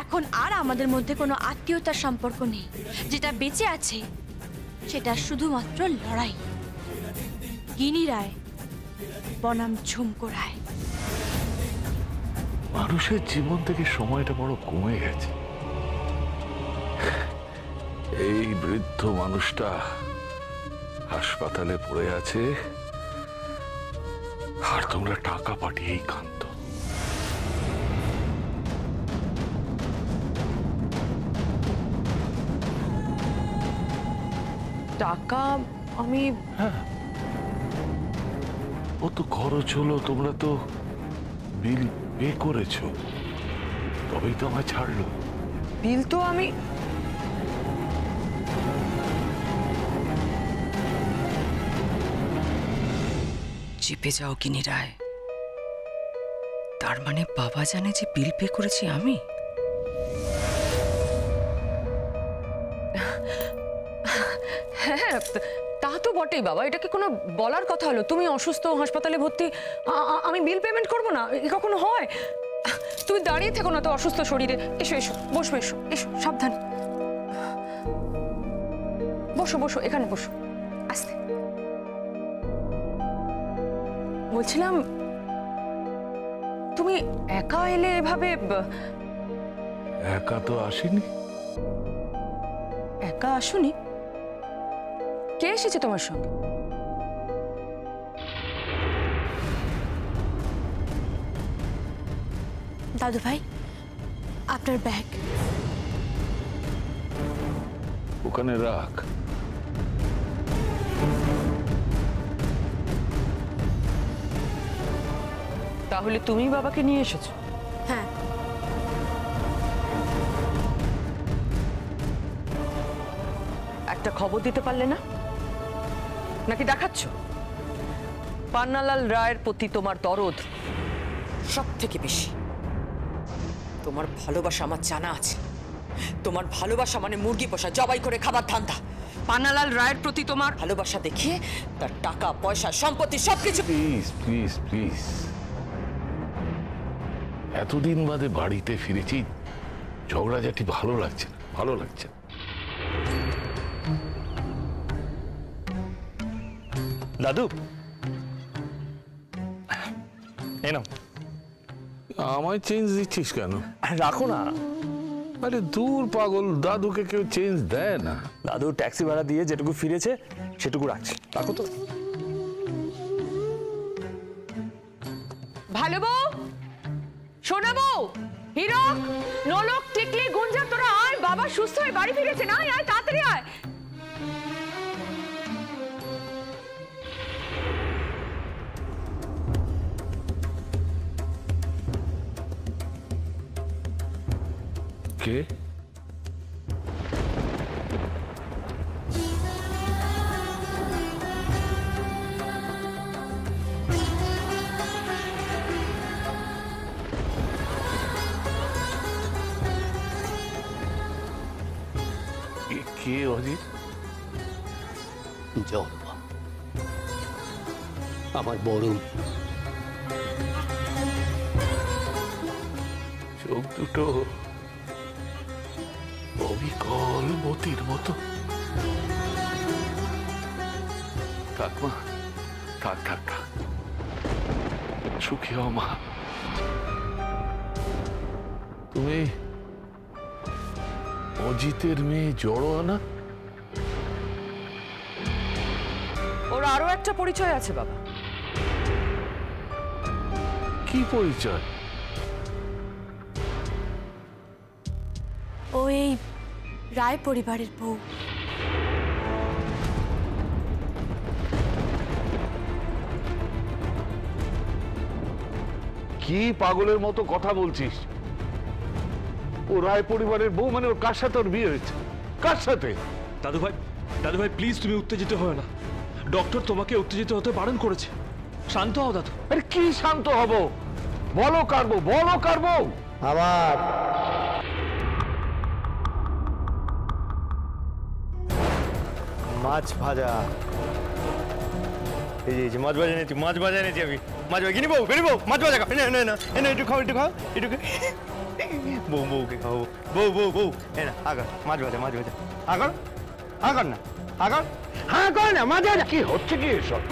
এখন আর আমাদের মধ্যে কোনো আত্মীয়তার সম্পর্ক নেই। যেটা বেঁচে আছে সেটা শুধুমাত্র লড়াই। গিনি রায় বনাম ঝুমকো রায়। মানুষের জীবন থেকে সময়টা বড় কমে গেছে। এই বৃদ্ধ মানুষটা হাসপাতালে পড়ে আছে আর তোমরা টাকা পাঠিয়েই কাঁদো। টাকা আমি ও তো খরচ হলো, তোমরা তো বিল পে করেছো, তবেই তো আমায় ছাড়লো। বিল তো আমি চেপে যাও গিনি রায়। তার মানে বাবা জানে যে বিল পে করেছি আমি? হ্যাঁ, তা তো বটেই বাবা। এটা কি কোনো বলার কথা হলো? তুমি অসুস্থ, হাসপাতালে ভর্তি, আমি বিল পেমেন্ট করবো না? এ কখনো হয়? তুমি দাঁড়িয়ে থেকো না তো অসুস্থ শরীরে। এসো এসো, বসো এসো, এসো সাবধান। বসো বসো, এখানে বসো আস্তে। বলছিলাম তুমি একা এলে এভাবে? একা তো আসেনি। একা আসুনি? কে এসেছে তোমার সঙ্গে? দাদু ভাই, আপনার ব্যাগ ওখানে রাখ। তাহলে তুমি বাবাকে নিয়ে এসেছো? হ্যাঁ। একটা খবর দিতে পারলে না? নাকি দেখাচ্ছ? পান্নালাল রায়ের প্রতি তোমার দরদ সব থেকে বেশি। তোমার ভালোবাসা আমার জানা আছে। তোমার ভালোবাসা মানে মুরগি পোষা, জবাই করে খাবার ধান্দা। পান্নালাল রায়ের প্রতি তোমার ভালোবাসা দেখিয়ে তার টাকা পয়সা সম্পত্তি সবকিছু। প্লিজ প্লিজ প্লিজ, এতদিন বাদে বাড়িতে ফিরেছি, ঝগড়াঝাটি ভালো লাগছে না, ভালো লাগছে না। দাদু এনো, আমায় চেঞ্জ দিচ্ছিস কেন? রাখো না। আরে দূর পাগল, দাদুকে কেউ চেঞ্জ দেয় না। দাদু ট্যাক্সি ভাড়া দিয়ে যেটুকু ফিরেছে সেটুকু রাখছি, রাখো তো। ভালো বউ, শোনা বউ, হিরক, নলক, টিকলি, গুঞ্জা, তোরা আয়। বাবা সুস্থ হয়ে বাড়ি ফিরেছে। না আয়, তাড়াতাড়ি আয়। কে? কে অজিত? জন্মা আমার বরুণ। চোখ দুটো অবিকল মতির মতো। থাক মা, থাক থাক থাক, সুখী হও মা। তুমি অজিতের মেয়ে জড়োয়ানা? ওর আরো একটা পরিচয় আছে বাবা। কি পরিচয়? ও এই রায় পরিবারের বউ। কি পাগলের মতো কথা বলছিস? ও রায় পরিবারের বউ মানে ওর কার সাথে ওর বিয়ে হয়েছে? কার সাথে? দাদু ভাই প্লিজ তুমি উত্তেজিত হও না। ডক্টর তোমাকে উত্তেজিত হতে বারণ করেছে। শান্ত হও দাদু। আরে কি শান্ত হব? বলো কার বউ, বলো কার বউ? আমার মাছ ভাজা। এই যে মাছ ভাজা এনেছি, মাছ ভাজা এনেছি আমি। মাছ ভাজা কিনি বউ, কিনি বউ, মাছ ভাজা খাও। না না না, একটু খাও, একটু খাও, একটু বউ বউকে খাবো, বউ বউ বউ এই না আগর মাছ ভাজা আগর আগর না আগর, হ্যাঁ কর না মাছ ভাজা। কি হচ্ছে কি এসব?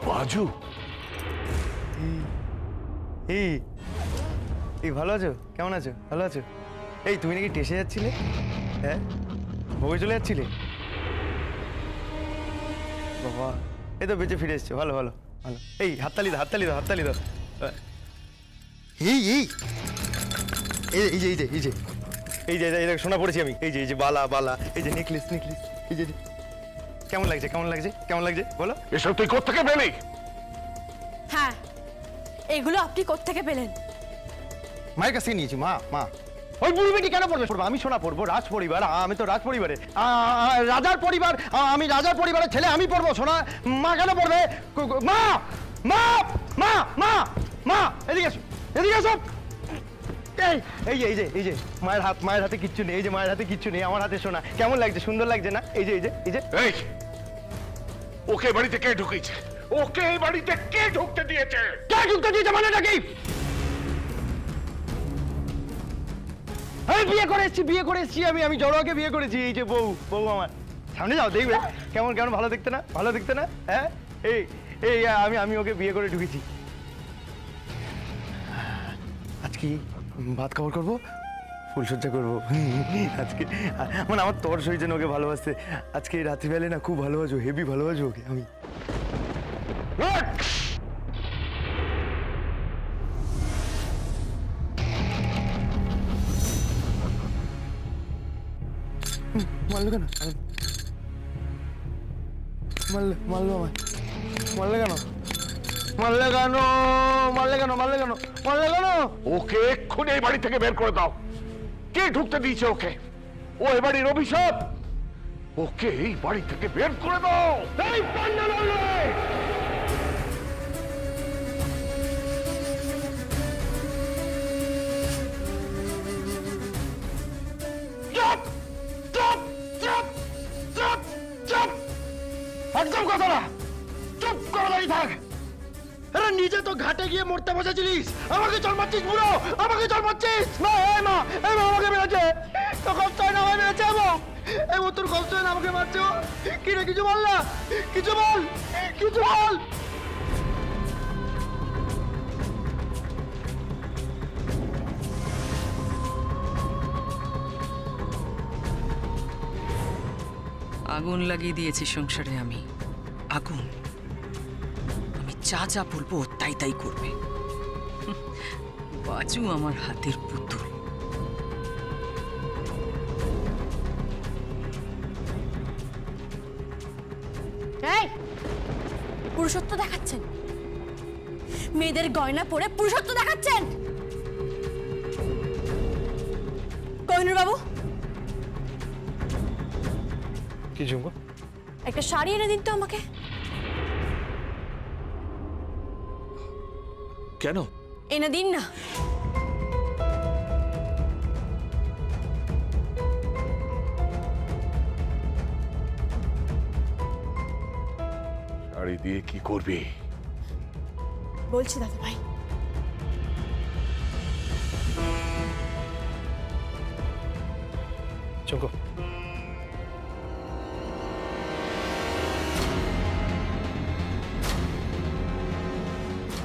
বাজু, এই এই ভালো আছো? কেমন আছো? ভালো আছো? এই তুমি নাকি টেসে যাচ্ছিলে? হ্যাঁ ভোগে চলে যাচ্ছিলে? বাবা এই তো বেঁচে ফিরে এসছো, ভালো ভালো ভালো। এই হাততালি দাও হাততালি দাও হাততালি দাও। এই এই এই এই যে এই যে এই যে এই যে এই যে শোনা পড়েছি আমি। এই যে এই যে বালা বালা, এই যে নেকলেস নেকলেস, এই যে কেমন লাগছে কেমন লাগছে কেমন লাগছে বলো? এসব তুই কোত্থেকে পেলি? হ্যাঁ, এগুলো আপনি কোত্থেকে পেলেন? মায়ের কাছে নিয়েছি। মা মা ওই বুড়ি বেটি কেন পড়বে? পড়বো আমি সোনা পড়বো, রাজ পরিবার, আমি তো রাজ পরিবারে, রাজার পরিবার, আমি রাজার পরিবারের ছেলে, আমি পড়বো সোনা। মা কেন পড়বে? মা মা মা মা মা এদিকে এসো এদিকে এসো। এই এই যে এই যে এই যে মায়ের হাত, মায়ের হাতে কিচ্ছু নেই, এই যে মায়ের হাতে কিচ্ছু নেই, আমার হাতে সোনা। কেমন লাগছে? সুন্দর লাগছে না? এই যে এই যে এই যে এই ওকে বাড়িতে কে ঢুকিয়েছে? ওকে এই বাড়িতে কে ঢুকতে দিয়েছে? কে ঢুকতে দিয়েছে মানে নাকি? আমি বিয়ে করে এসেছি আমি জড়োয়াকে বিয়ে করেছি। এই যে বউ বউ আমার সামনে যাও দেখবে কেমন কেমন ভালো দেখতে না? ভালো দেখতে না? হ্যাঁ এই এই আমি ওকে বিয়ে করে ঢুকেছি। আজকে ভাত খাবার করবো, ফুলসজ্জা করবো আজকে। মানে আমার তর সইছে ওকে ভালোবাসতে। আজকে রাত্রিবেলায় না খুব ভালোবাসো, হেভি ভালোবাসো ওকে আমি। মারলো কেন? মারলো মারলো আমায়, মারলে কেন? মারলে কেন? মারলে কেন? মারলে কেন? মারলে কেন? ওকে এক্ষুনি এই বাড়ি থেকে বের করে দাও। কে ঢুকতে দিয়েছে ওকে? ও এ বাড়ির অভিশাপ। ওকে এই বাড়ি থেকে বের করে দাও। এই পান্ডা লড়বে। চুপ চুপ চুপ চুপ চুপ, একদম কথা না, চুপ করে দাঁড়িয়ে থাক। আরে নিজে তো ঘাটে গিয়ে মরতে বসেছিলিস, আমাকে চল মারছিস বুড়ো, আমাকে চল মারছিস। মা এই মা এই মা আমাকে মেরেছে, তো কষ্ট হয় না? আমায় মেরেছে এই তোর কষ্ট হয় না? আমাকে মারছে ও। কি রে কিছু বল না, কিছু বল, কিছু বল। আগুন লাগিয়ে দিয়েছি সংসারে আমি, আগুন। আমি যা যা বলবো তাই তাই করবে। বাজু আমার হাতের পুতুল। এই পুরুষত্ব দেখাচ্ছেন? মেয়েদের গয়না পরে পুরুষত্ব দেখাচ্ছেন? কোহিনূর বাবু, কি ঝুমকো? একটা শাড়ি এনে দিন তো আমাকে। কেন? এনে দিন না। শাড়ি দিয়ে কি করবি? বলছি দাদা ভাই, ঝুমকো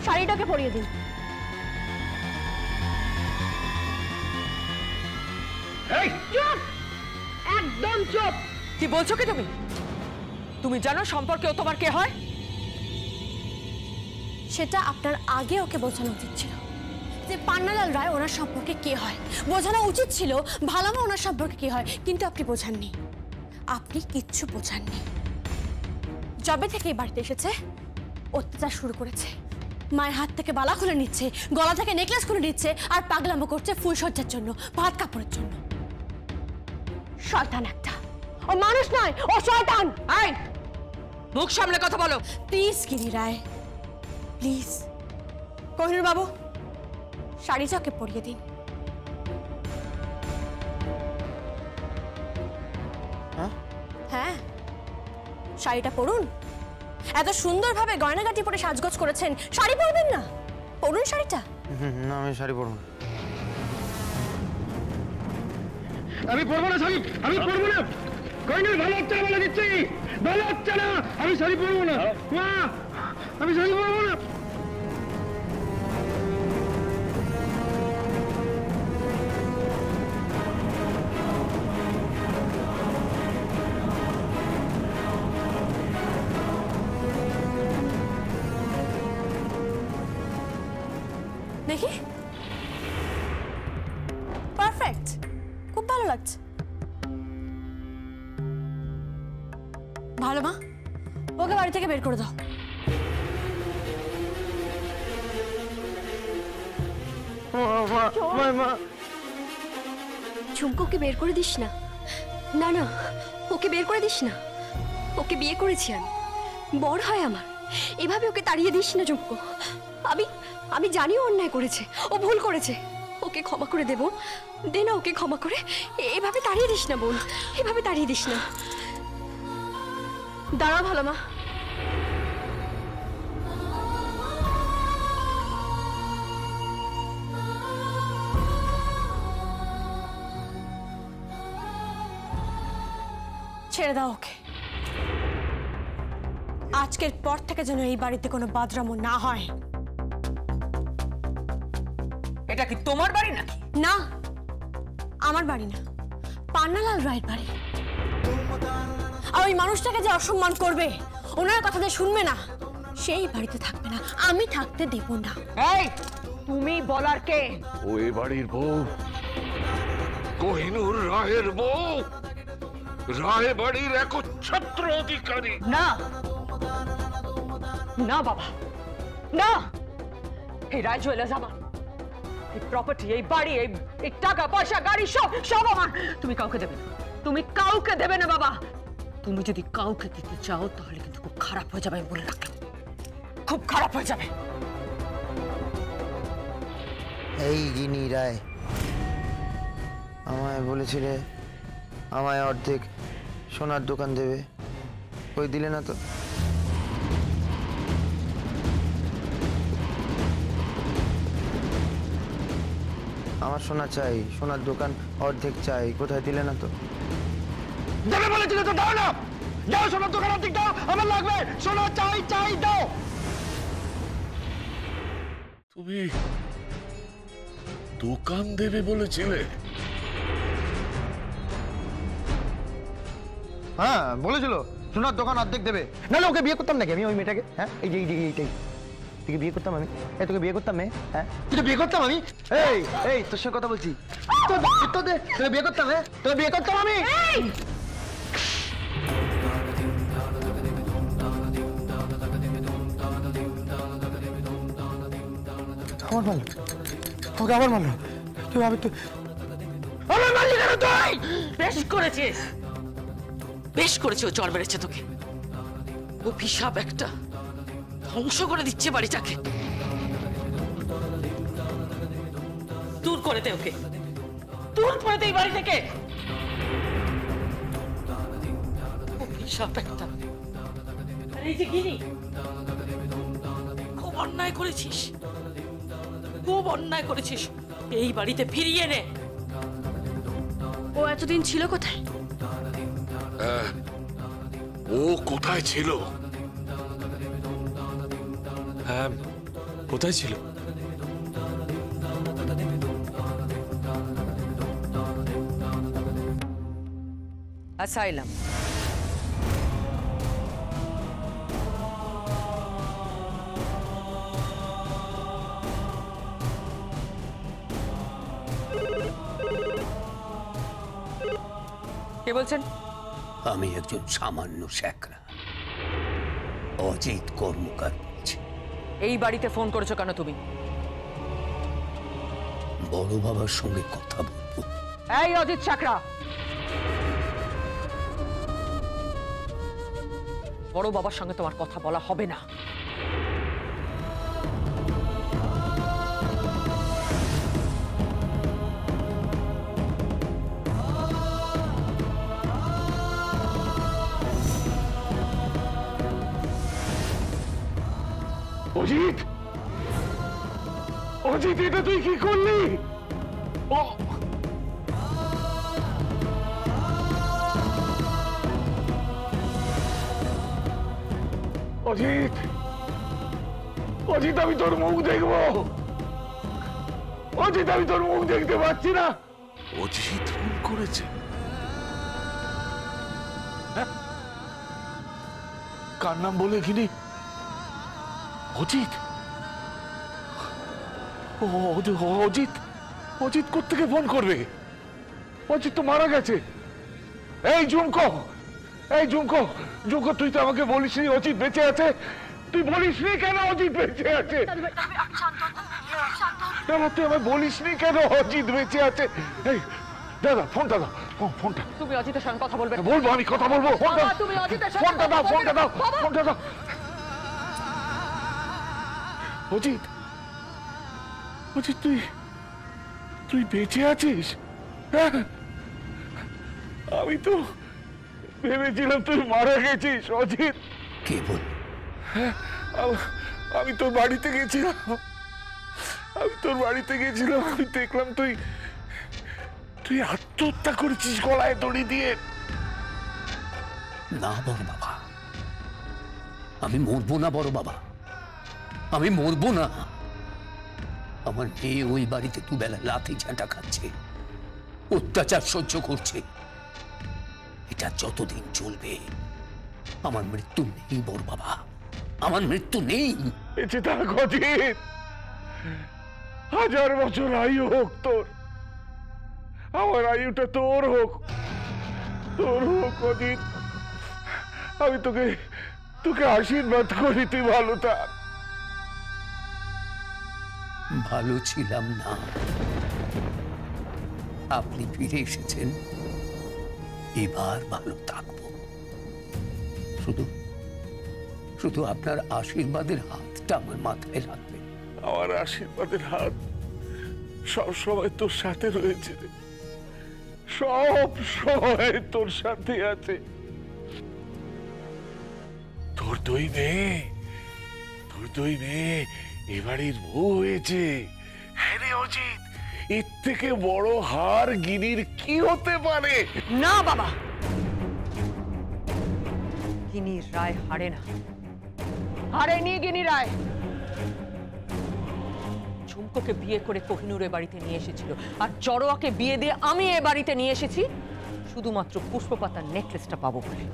শাড়িটাকে পরিয়ে দিন। এই চুপ, একদম চুপ। কি বলছো কি তুমি? তুমি জানো সম্পর্কে ও তোমার কে হয়? সেটা আপনার আগে ওকে বোঝানো উচিত ছিল যে পান্নালাল রায় ওনার সম্পর্কে কে হয়। বোঝানো উচিত ছিল ভালামা ওনার সম্পর্কে কে হয়, কিন্তু আপনি বোঝাননি। আপনি কিচ্ছু বোঝাননি। যবে থেকে এই বাড়িতে এসেছে অত্যাচার শুরু করেছে। মায়ের হাত থেকে বালা খুলে নিচ্ছে, গলা থেকে নেকলেস খুলে নিচ্ছে, আর পাগলামো করছে ফুলসজ্জার জন্য, ভাত কাপড়ের জন্য। শয়তান একটা। ও মানুষ নয়, ও শয়তান। এই মুখ সামনে কথা বলো। Please Giri Roy, please. কোহিনূর বাবু, শাড়িটা ওকে পরিয়ে দিন। হ্যাঁ, শাড়িটা পরুন। এত সুন্দরভাবে গয়নাগাটি পরে সাজগোজ করেছেন, শাড়ি পরবেন না? পরুন শাড়িটা। না, আমি শাড়ি পরবো না। আমি পরবো না শাড়ি, আমি পরবো না। কোহিনূর ভালো হচ্ছে না, বলে দিচ্ছি ভালো হচ্ছে না। আমি শাড়ি পরবো না মা, আমি শাড়ি পরবো না। দেখি, পারফেক্ট, খুব ভালো লাগছে। ভালো মা, ওকে বাড়ি থেকে বের করে দাও। ঝুমকোকে বের করে দিস না। না না, ওকে বের করে দিস না। ওকে বিয়ে করেছি আমি, বড় হয় আমার। এভাবে ওকে তাড়িয়ে দিস না ঝুমকো। আমি জানিও অন্যায় করেছে, ও ভুল করেছে। ওকে ক্ষমা করে দেব, দে না ওকে ক্ষমা করে। এভাবে তাড়িয়ে দিস না বোন, এভাবে তাড়িয়ে দিস না। দাঁড়াও ভালো মা। ছেড়ে দাও ওকে। আজকের পর থেকে যেন এই বাড়িতে কোনো বাদরামো না হয়। এটা কি তোমার বাড়ি নাকি? না, আমার বাড়ি না, পান্নালাল রায়ের বাড়ি। আর ওই মানুষটাকে যে অসম্মান করবে, ওনার কথা যে শুনবে না, সেই বাড়িতে থাকবে না, আমি থাকতে দেব না। এই তুমি বলার কে? ও এ বাড়ির বউ, কোহিনূর রায়ের বউ, রায় বাড়ির একচ্ছত্র অধিকারী। না না বাবা, না। এই রায় জুয়েলার্স আমার, এই প্রপার্টি, এই বাড়ি, এই টাকা পয়সা, গাড়ি, সব সব আমার। তুমি কাউকে দেবে না, তুমি কাউকে দেবে না বাবা। তুমি যদি কাউকে দিতে চাও তাহলে কিন্তু খুব খারাপ হয়ে যাবে, আমি বলে রাখলাম, খুব খারাপ হয়ে যাবে। এই গিনি রায়, আমায় বলেছিলে আমায় অর্ধেক সোনার দোকান দেবে, ওই দিলে না তো? আমার সোনা চাই, সোনার দোকান অর্ধেক চাই, কোথায় দিলে না তো? দেবে বলেছিলে তো, দাও না। যাও সোনার দোকান অর্ধেক দাও, আমার লাগবে সোনা, চাই চাই, দাও। তুমি দোকান দেবে বলেছিলে? হ্যাঁ বলেছিল সোনার দোকান অর্ধেক দেবে, নাহলে ওকে বিয়ে করতাম নাকি আমি ওই মেয়েটাকে? হ্যাঁ, এই যে এইটাই, তোকে বিয়ে করতাম আমি? তোকে বিয়ে করতাম মেয়ে? হ্যাঁ, তোকে বিয়ে করতাম আমি? এই এই তোর সঙ্গে কথা বলছি, তোকে বিয়ে করতাম? হ্যাঁ, তোকে বিয়ে করতাম আমি? আমার মারলো, ওকে আবার মারলো। তুই ভাবি, তুই আমার মারলি কেন? তুই বেশ করেছিস, বেশ করেছে। ও চড় মেরেছে তোকে, ও পিসাব একটা, ধ্বংস করে দিচ্ছে বাড়িটাকে। দূর করে দে ওকে, দূর করে দে এই বাড়ি থেকে। ও পিসাব একটা। আর এই যে গিনি, খুব অন্যায় করেছিস, খুব অন্যায় করেছিস। এই বাড়িতে ফিরিয়ে নে। ও এতদিন ছিল কোথায়? ও কোথায় ছিল? হ্যাঁ, কোথায় ছিল? অ্যাসাইলাম। কে বলছেন? আমি একজন সামান্য শ্যাকরা, অজিত কর্মকার বলছি। এই বাড়িতে ফোন করেছো কেন তুমি? বড় বাবার সঙ্গে কথা বলবো। এই অজিত চাকরা, বড় বাবার সঙ্গে তোমার কথা বলা হবে না। অজিত, অজিত, এটা তুই কি করলি? অজিত, অজিত, আমি তোর মুখ দেখবো। অজিত, আমি তোর মুখ দেখতে পাচ্ছি না। অজিত ফোন করেছে? কার নাম বলে কিনি? অজিত? অজিত, অজিত কোত্থেকে ফোন করবে? অজিত তো মারা গেছে। এই ঝুমকো, এই ঝুমকো, ঝুমকো, তুই তো আমাকে বলিসনি অজিত বেঁচে আছে। তুই বলিসনি কেন অজিত বেঁচে আছে? দাদা, তুই আমায় বলিসনি কেন অজিত বেঁচে আছে? এই দাদা, ফোনটা দাও, ফোনটা। তুমি অজিতের সঙ্গে কথা বলবে? বলবো, আমি কথা বলবো। তুমি অজিতের সঙ্গে ফোনটা দাও, ফোনটা দাও, ফোনটা দাও। অজিত, অজিত, তুই বেঁচে আছিস? হ্যাঁ, আমি তো ভেবেছিলাম তুই মারা গেছিস অজিত। কে বল? আমি তোর বাড়িতে গেছিলাম, আমি দেখলাম তুই আত্মহত্যা করেছিস গলায় দড়ি দিয়ে। না বড় বাবা, আমি মরবো না বড় বাবা, আমি মরবো না। আমার মেয়ে ওই বাড়িতে দুবেলা লাথি ঝাঁটা খাচ্ছে, অত্যাচার সহ্য করছে। এটা যতদিন চলবে আমার মৃত্যু নেই বড় বাবা, আমার মৃত্যু নেই। বেঁচে থাক অজিত, 1000 বছর আয়ু হোক তোর, আমার আয়ুটা তোর হোক, তোর হোক অজিত। আমি তোকে আশীর্বাদ করি, তুই ভালো থাক। ভালো ছিলাম না, আপনি ফিরে এসেছেন, এবার ভালো থাকবো। শুধু আপনার আশীর্বাদের হাতটা আমার মাথায় রাখবেন। আমার আশীর্বাদের হাত সব সময় তোর সাথে রয়েছে, সব সময় তোর সাথে আছে। তোর দুই মেয়ে এবাড়ির বউ হয়েছে। হ্যাঁ রে অজিত, এর থেকে বড় হার গিনির কি হতে পারে? না বাবা, গিনি রায় হারে না, হারেনি গিনি রায়। ঝুমকোকে বিয়ে করে কোহিনূর এ বাড়িতে নিয়ে এসেছিল, আর জড়োয়াকে বিয়ে দিয়ে আমি এ বাড়িতে নিয়ে এসেছি শুধুমাত্র পুষ্পপাতার নেকলেসটা পাবো বলে।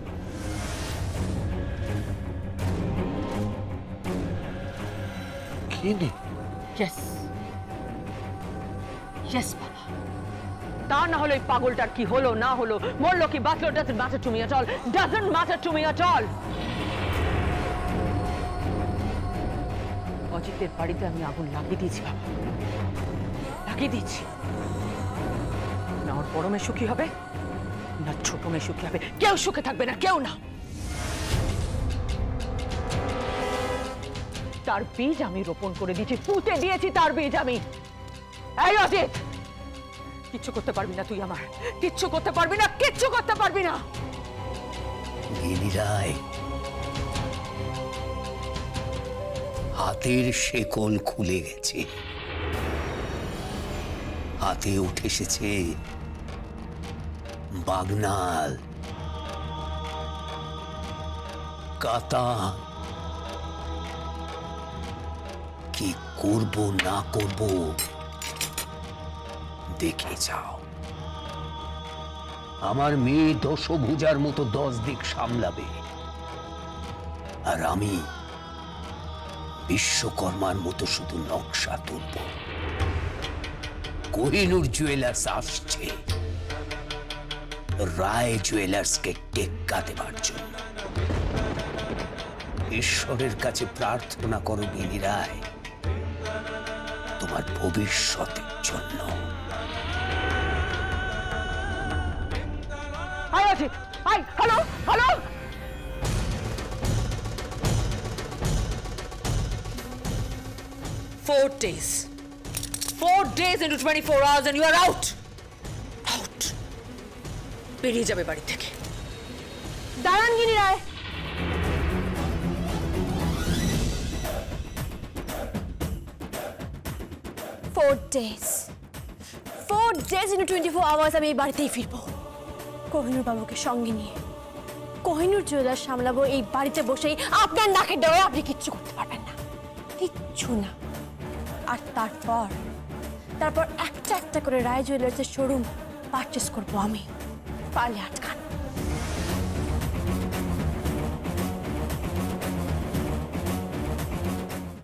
গিনি? ইয়েস, ইয়েস বাবা। তা না হলে এই পাগলটার কি হলো না হলো, মরলো কি বাঁচলো, doesn't matter to me at all, doesn't matter to me at all। অজিতের বাড়িতে আমি আগুন লাগিয়ে দিয়েছি বাবা, লাগিয়ে দিয়েছি। না ওর বড় মেয়ে সুখী হবে, না ছোট মেয়ে সুখী হবে, কেউ সুখে থাকবে না, কেউ না। তার বীজ আমি রোপণ করে দিয়েছি, পুঁতে দিয়েছি তার বীজ আমি। এই অজিত, কিচ্ছু করতে পারবি না তুই আমার, কিচ্ছু করতে পারবি না, কিচ্ছু করতে পারবি না। গিনি রায়, হাতের শেকল খুলে গেছে, হাতে উঠে এসেছে বাগনাল, কাতা। কি করব না করব দেখে যাও। আমার মেয়ে দশভুজার মতো 10 দিক সামলাবে, আর আমি বিশ্বকর্মার মতো শুধু নকশা তুলব। কোহিনূর জুয়েলার্স আসছে রায় জুয়েলার্সকে টেক্কা দেবার জন্য। ঈশ্বরের কাছে প্রার্থনা করো গিনি রায়, তোমার ভবিষ্যতের জন্য। আয় অজিত, আয়। Hello, hello. 4 days. 4 days into 24 hours and you are out. Out. বেরিয়ে যাবে বাড়ি থেকে। দাঁড়ান গিনি রায়। Four days into 24 hours আমি এই বাড়িতেই ফিরবো কোহিনূর বাবুকে সঙ্গে নিয়ে। কোহিনূর জুয়েলার সামলাবো এই বাড়িতে বসেই। আপনার নাকের ডরে আপনি কিচ্ছু করতে পারবেন না, কিচ্ছু না। আর তারপর একটা একটা করে রায় জুয়েলার্সের শোরুম পারচেস করবো আমি, পারলে আটকা